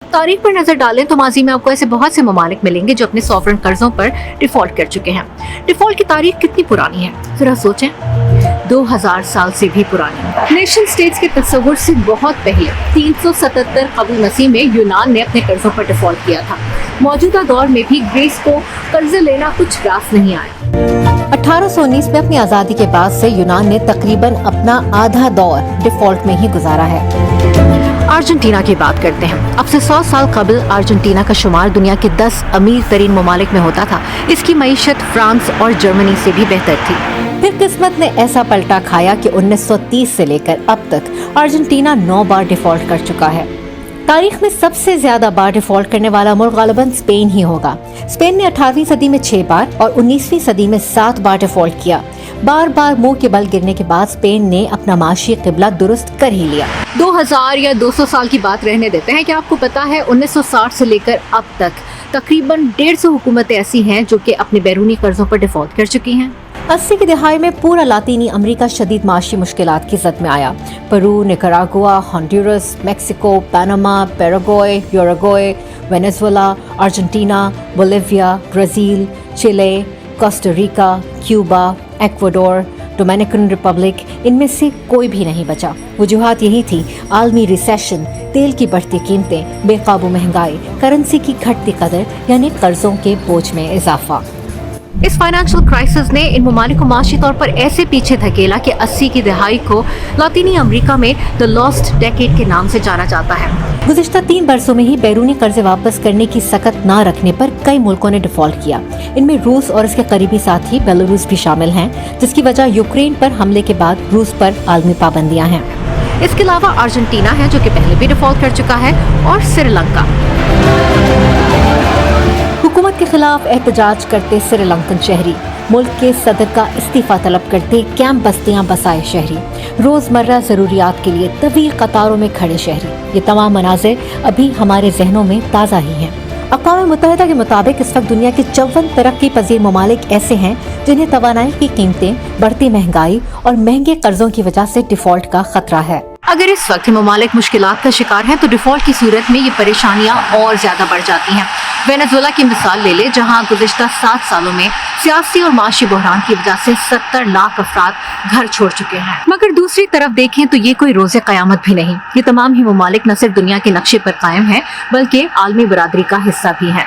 तारीख पर नजर डालें तो माजी में आपको ऐसे बहुत से ममालिक मिलेंगे जो अपने सॉवरेन कर्जों पर डिफॉल्ट कर चुके हैं। डिफॉल्ट की तारीख कितनी पुरानी है, जरा सोचें, 2000 साल से भी पुरानी। नेशन स्टेट्स के तस्वुर से बहुत पहले 377 कबल मसीह में यूनान ने अपने कर्जों पर डिफॉल्ट किया था। मौजूदा दौर में भी ग्रीस को कर्जे लेना कुछ रास नहीं आया। 1819 में अपनी आज़ादी के बाद से यूनान ने तकरीबन अपना आधा दौर डिफॉल्ट में ही गुजारा है। अर्जेंटीना की बात करते हैं। अब से 100 साल कबल अर्जेंटीना का शुमार दुनिया के 10 अमीर तरीन ममालिक में होता था। इसकी मईशत फ्रांस और जर्मनी से भी बेहतर थी। फिर किस्मत ने ऐसा पलटा खाया कि 1930 से लेकर अब तक अर्जेंटीना 9 बार डिफॉल्ट कर चुका है। तारीख में सबसे ज्यादा बार डिफॉल्ट करने वाला मुल्क गालिबन स्पेन ही होगा। स्पेन ने 18वीं सदी में 6 बार और 19वीं सदी में 7 बार डिफॉल्ट किया। बार बार मुंह के बल गिरने के बाद स्पेन ने अपना माशी किबला दुरुस्त कर ही लिया। 2000 या 200 साल की बात रहने देते हैं। क्या आपको पता है 1960 से लेकर अब तक तकरीबन 150 हुकूमतें ऐसी हैं जो कि अपने बैरूनी कर्जों पर डिफॉल्ट कर चुकी हैं। 80 की दिहाई में पूरा लातीनी अमेरिका शदीद माशी मुश्किलात की जद में आया। Peru, Nicaragua, Honduras, Mexico, Panama, Paraguay, Uruguay, Venezuela, Argentina, Bolivia, Brazil, Chile, Costa Rica, Cuba, Ecuador, Dominican Republic, इनमें से कोई भी नहीं बचा। वजूहात यही थी, आलमी रिसेशन, तेल की बढ़ती कीमतें, बेकाबू महंगाई, करेंसी की घटती कदर यानी कर्जों के बोझ में इजाफा। इस फाइनेंशियल क्राइसिस ने इन ममालिक को माशी तौर पर ऐसे पीछे धकेला कि 80 की दहाई को लातीनी अमेरिका में द लॉस्ट डेकेड के नाम से जाना जाता है। गुज़िश्ता 3 बरसों में ही बैरूनी कर्जे वापस करने की सकत ना रखने पर कई मुल्कों ने डिफॉल्ट किया। इनमें रूस और इसके करीबी साथी बेलारूस भी शामिल हैं, जिसकी वजह यूक्रेन पर हमले के बाद रूस पर आलमी पाबंदियां हैं। इसके अलावा अर्जेंटीना है जो कि पहले भी डिफॉल्ट कर चुका है, और श्रीलंका। हुकूमत के खिलाफ एहतजाज करते श्रीलंकन शहरी, मुल्क के सदर का इस्तीफा तलब करते कैंप बस्तियां बसाए शहरी, रोजमर्रा जरूरियात के लिए तवील कतारों में खड़े शहरी। ये तमाम मनाजिर अभी हमारे जहनों में ताज़ा ही हैं। अक़वाम मुत्तहिदा के मुताबिक इस वक्त दुनिया के 54 तरक्की पजीर ममालिक ऐसे हैं जिन्हें तवानाई की कीमतें, बढ़ती महंगाई और महंगे कर्जों की वजह से डिफॉल्ट का खतरा है। अगर इस वक्त ममालिक मुश्किलात का शिकार हैं तो डिफॉल्ट की सूरत में ये परेशानियां और ज्यादा बढ़ जाती हैं। वेनेजुएला की मिसाल ले ले, जहां गुज़िश्ता 7 सालों में सियासी और माशी बहरान की वजह से 70 लाख अफराद घर छोड़ चुके हैं। मगर दूसरी तरफ देखें तो ये कोई रोज़े क़यामत भी नहीं। ये तमाम ही ममालिक न सिर्फ दुनिया के नक्शे पर कायम हैं बल्कि आलमी बरादरी का हिस्सा भी हैं।